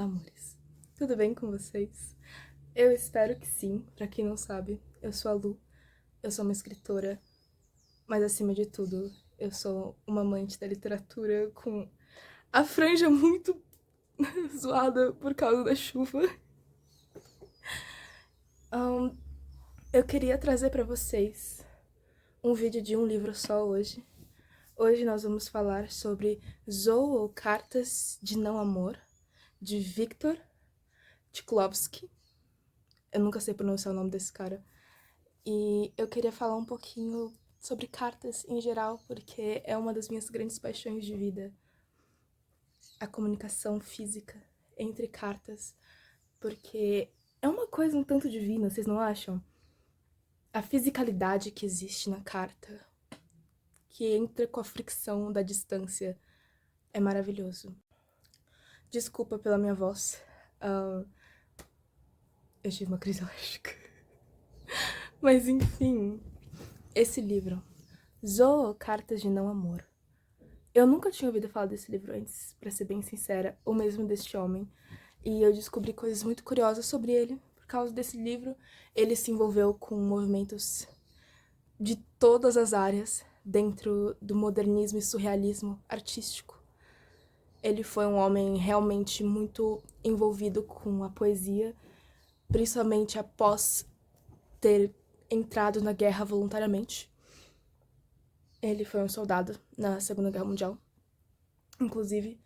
amores. Tudo bem com vocês? Eu espero que sim. Pra quem não sabe, eu sou a Lu. Eu sou uma escritora, mas acima de tudo, eu sou uma amante da literatura com a franja muito zoada por causa da chuva. Ahn, eu queria trazer pra vocês um vídeo de um livro só hoje. Hoje nós vamos falar sobre Zou ou Cartas de Não Amor, de Viktor Tchaikovsky. Eu nunca sei pronunciar o nome desse cara. E eu queria falar um pouquinho sobre cartas em geral, porque é uma das minhas grandes paixões de vida. A comunicação física entre cartas, porque é uma coisa um tanto divina, vocês não acham? A fisicalidade que existe na carta, que entra com a fricção da distância, é maravilhoso. Desculpa pela minha voz. Ah, eu tive uma crise alérgica. Mas enfim, esse livro, Zou, Cartas de Não Amor. Eu nunca tinha ouvido falar desse livro antes, pra ser bem sincera, ou mesmo deste homem. E eu descobri coisas muito curiosas sobre ele por causa desse livro. Ele se envolveu com movimentos de todas as áreas dentro do modernismo e surrealismo artístico. Ele foi um homem realmente muito envolvido com a poesia, principalmente após ter entrado na guerra voluntariamente. Ele foi um soldado na Segunda Guerra Mundial, inclusive.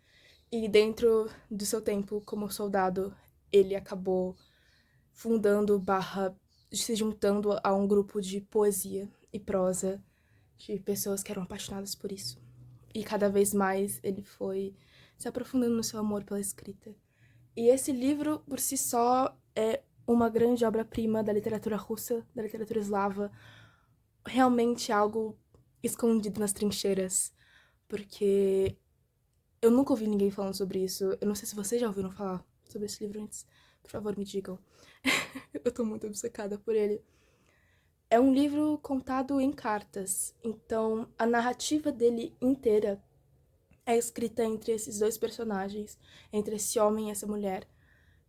E dentro do seu tempo como soldado, ele acabou fundando se juntando a um grupo de poesia e prosa de pessoas que eram apaixonadas por isso. E cada vez mais ele foi se aprofundando no seu amor pela escrita. E esse livro, por si só, é uma grande obra-prima da literatura russa, da literatura eslava. Realmente algo escondido nas trincheiras, porque eu nunca ouvi ninguém falando sobre isso. Eu não sei se vocês já ouviram falar sobre esse livro antes. Por favor, me digam. Eu tô muito obcecada por ele. É um livro contado em cartas, então a narrativa dele inteira é escrita entre esses dois personagens, entre esse homem e essa mulher,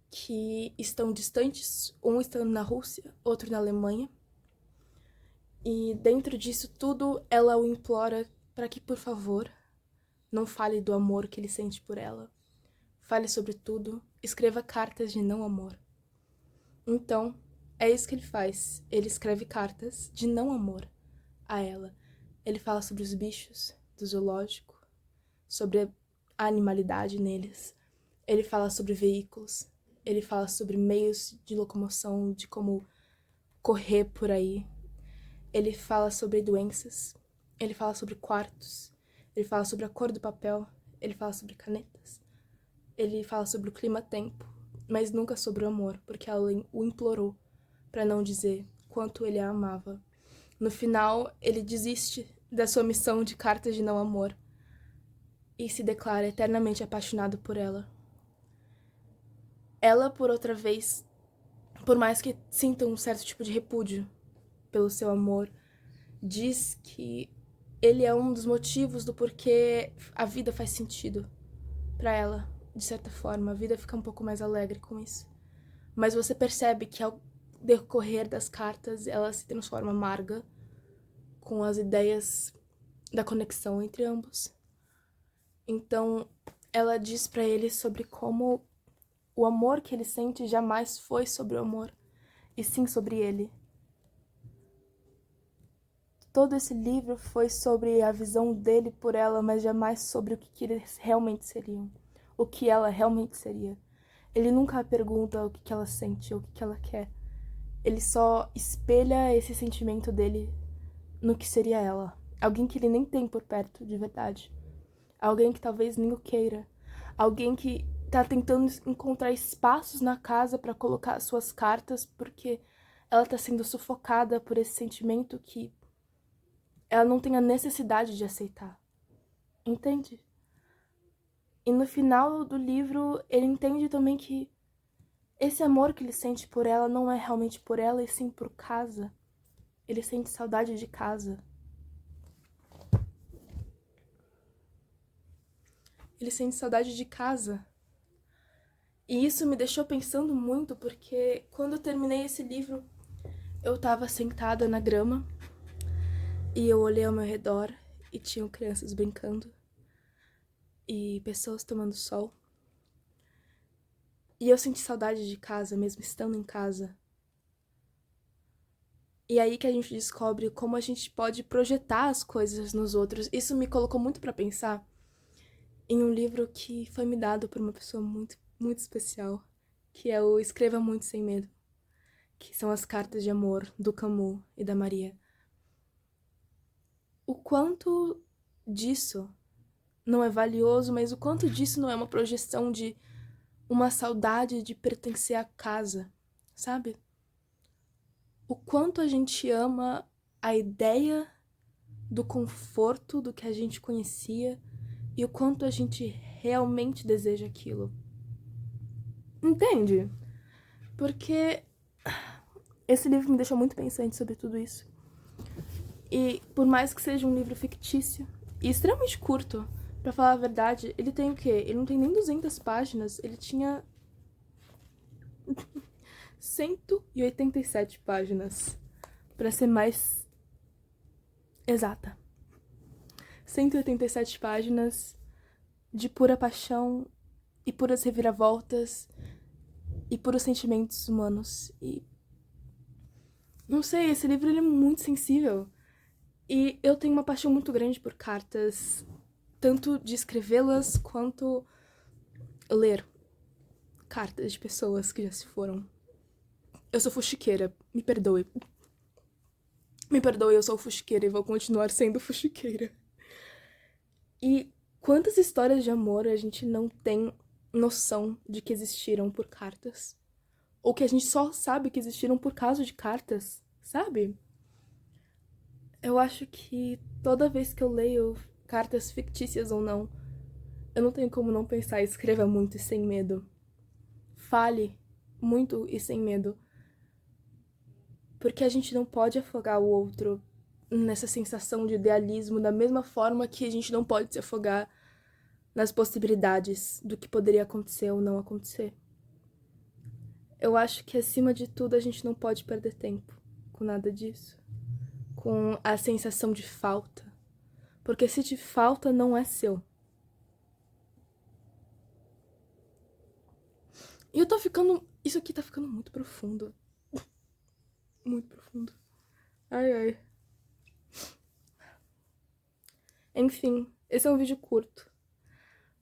que estão distantes, um estando na Rússia, outro na Alemanha. E dentro disso tudo, ela o implora para que, por favor, não fale do amor que ele sente por ela. Fale sobre tudo, escreva cartas de não amor. Então, é isso que ele faz. Ele escreve cartas de não amor a ela. Ele fala sobre os bichos do zoológico, sobre a animalidade neles. Ele fala sobre veículos. Ele fala sobre meios de locomoção, de como correr por aí. Ele fala sobre doenças. Ele fala sobre quartos. Ele fala sobre a cor do papel. Ele fala sobre canetas. Ele fala sobre o clima-tempo, mas nunca sobre o amor, porque ela o implorou para não dizer quanto ele a amava. No final, ele desiste da sua missão de cartas de não amor e se declara eternamente apaixonado por ela. Ela, por outra vez, por mais que sinta um certo tipo de repúdio pelo seu amor, diz que ele é um dos motivos do porquê a vida faz sentido para ela, de certa forma. A vida fica um pouco mais alegre com isso. Mas você percebe que ao decorrer das cartas, ela se transforma amarga com as ideias da conexão entre ambos. Então, ela diz para ele sobre como o amor que ele sente jamais foi sobre o amor, e sim sobre ele. Todo esse livro foi sobre a visão dele por ela, mas jamais sobre o que eles realmente seriam, o que ela realmente seria. Ele nunca pergunta o que ela sente ou o que ela quer. Ele só espelha esse sentimento dele no que seria ela. Alguém que ele nem tem por perto, de verdade. Alguém que talvez nem o queira. Alguém que tá tentando encontrar espaços na casa para colocar suas cartas porque ela tá sendo sufocada por esse sentimento que ela não tem a necessidade de aceitar. Entende? E no final do livro, ele entende também que esse amor que ele sente por ela não é realmente por ela, e sim por casa. Ele sente saudade de casa. Ele sente saudade de casa. E isso me deixou pensando muito, porque quando eu terminei esse livro, eu tava sentada na grama e eu olhei ao meu redor e tinham crianças brincando e pessoas tomando sol. E eu senti saudade de casa, mesmo estando em casa. E aí que a gente descobre como a gente pode projetar as coisas nos outros. Isso me colocou muito pra pensar em um livro que foi me dado por uma pessoa muito, muito especial, que é o Escreva Muito Sem Medo, que são as cartas de amor do Camus e da Maria. O quanto disso não é valioso, mas o quanto disso não é uma projeção de uma saudade de pertencer à casa, sabe? O quanto a gente ama a ideia do conforto do que a gente conhecia e o quanto a gente realmente deseja aquilo. Entende? Porque esse livro me deixou muito pensante sobre tudo isso. E por mais que seja um livro fictício e extremamente curto, pra falar a verdade, ele tem o quê? Ele não tem nem 200 páginas, ele tinha 187 páginas, pra ser mais exata. 187 páginas de pura paixão e puras reviravoltas e puros sentimentos humanos. E não sei, esse livro ele é muito sensível. E eu tenho uma paixão muito grande por cartas, tanto de escrevê-las quanto ler cartas de pessoas que já se foram. Eu sou fuxiqueira, me perdoe. Me perdoe, eu sou fuxiqueira e vou continuar sendo fuxiqueira. E quantas histórias de amor a gente não tem noção de que existiram por cartas? Ou que a gente só sabe que existiram por causa de cartas, sabe? Eu acho que toda vez que eu leio cartas fictícias ou não, eu não tenho como não pensar, escreva muito e sem medo. Fale muito e sem medo. Porque a gente não pode afogar o outro nessa sensação de idealismo da mesma forma que a gente não pode se afogar nas possibilidades do que poderia acontecer ou não acontecer. Eu acho que, acima de tudo, a gente não pode perder tempo com nada disso. Com a sensação de falta. Porque se te falta, não é seu. E eu tô ficando... Isso aqui tá ficando muito profundo. Muito profundo. Ai, ai. Enfim, esse é um vídeo curto.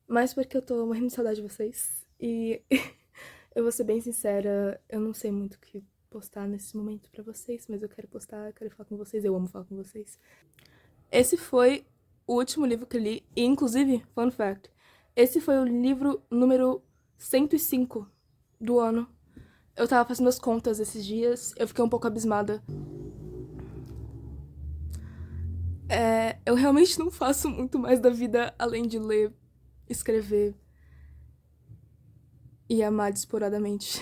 Mas porque eu tô morrendo de saudade de vocês. E eu vou ser bem sincera, eu não sei muito o que postar nesse momento pra vocês, mas eu quero postar, eu quero falar com vocês, eu amo falar com vocês. Esse foi o último livro que eu li, e inclusive, fun fact, esse foi o livro número 105 do ano. Eu tava fazendo as contas esses dias, eu fiquei um pouco abismada. Eu realmente não faço muito mais da vida além de ler, escrever e amar desporadamente.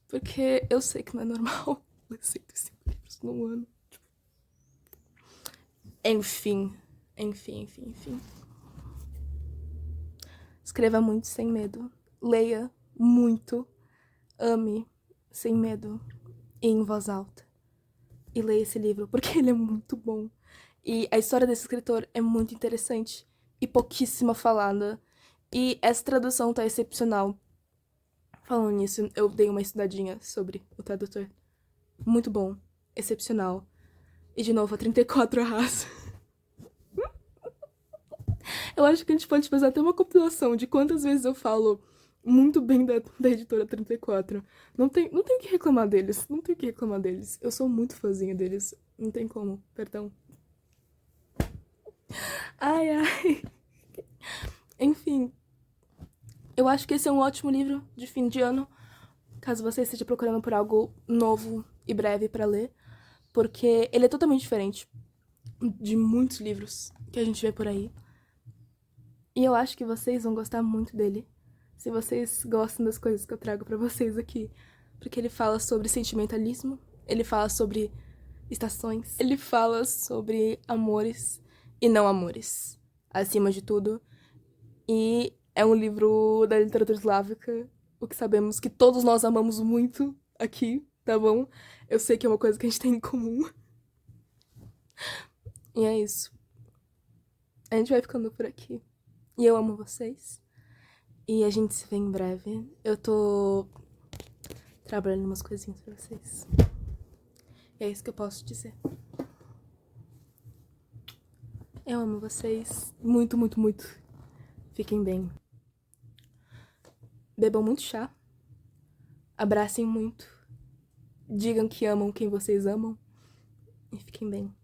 Porque eu sei que não é normal ler 105 livros num ano. Enfim. Escreva muito sem medo. Leia muito. Ame sem medo. E em voz alta. E leia esse livro, porque ele é muito bom. E a história desse escritor é muito interessante. E pouquíssima falada. E essa tradução tá excepcional. Falando nisso, eu dei uma estudadinha sobre o tradutor. Muito bom. Excepcional. E de novo, a 34 arrasa. Eu acho que a gente pode fazer até uma compilação de quantas vezes eu falo muito bem da editora 34. Não tem o que reclamar deles. Não tem o que reclamar deles. Eu sou muito fãzinha deles. Não tem como, perdão. Ai, ai. Enfim. Eu acho que esse é um ótimo livro de fim de ano. Caso você esteja procurando por algo novo e breve pra ler. Porque ele é totalmente diferente de muitos livros que a gente vê por aí. E eu acho que vocês vão gostar muito dele. Se vocês gostam das coisas que eu trago pra vocês aqui. Porque ele fala sobre sentimentalismo. Ele fala sobre estações. Ele fala sobre amores e não amores. acima de tudo. E é um livro da literatura eslávica, o que sabemos que todos nós amamos muito aqui, tá bom? Eu sei que é uma coisa que a gente tem em comum. E é isso. A gente vai ficando por aqui. E eu amo vocês. E a gente se vê em breve. Eu tô trabalhando umas coisinhas pra vocês. E é isso que eu posso dizer. Eu amo vocês. Muito, muito, muito. Fiquem bem. Bebam muito chá. Abracem muito. Digam que amam quem vocês amam. E fiquem bem.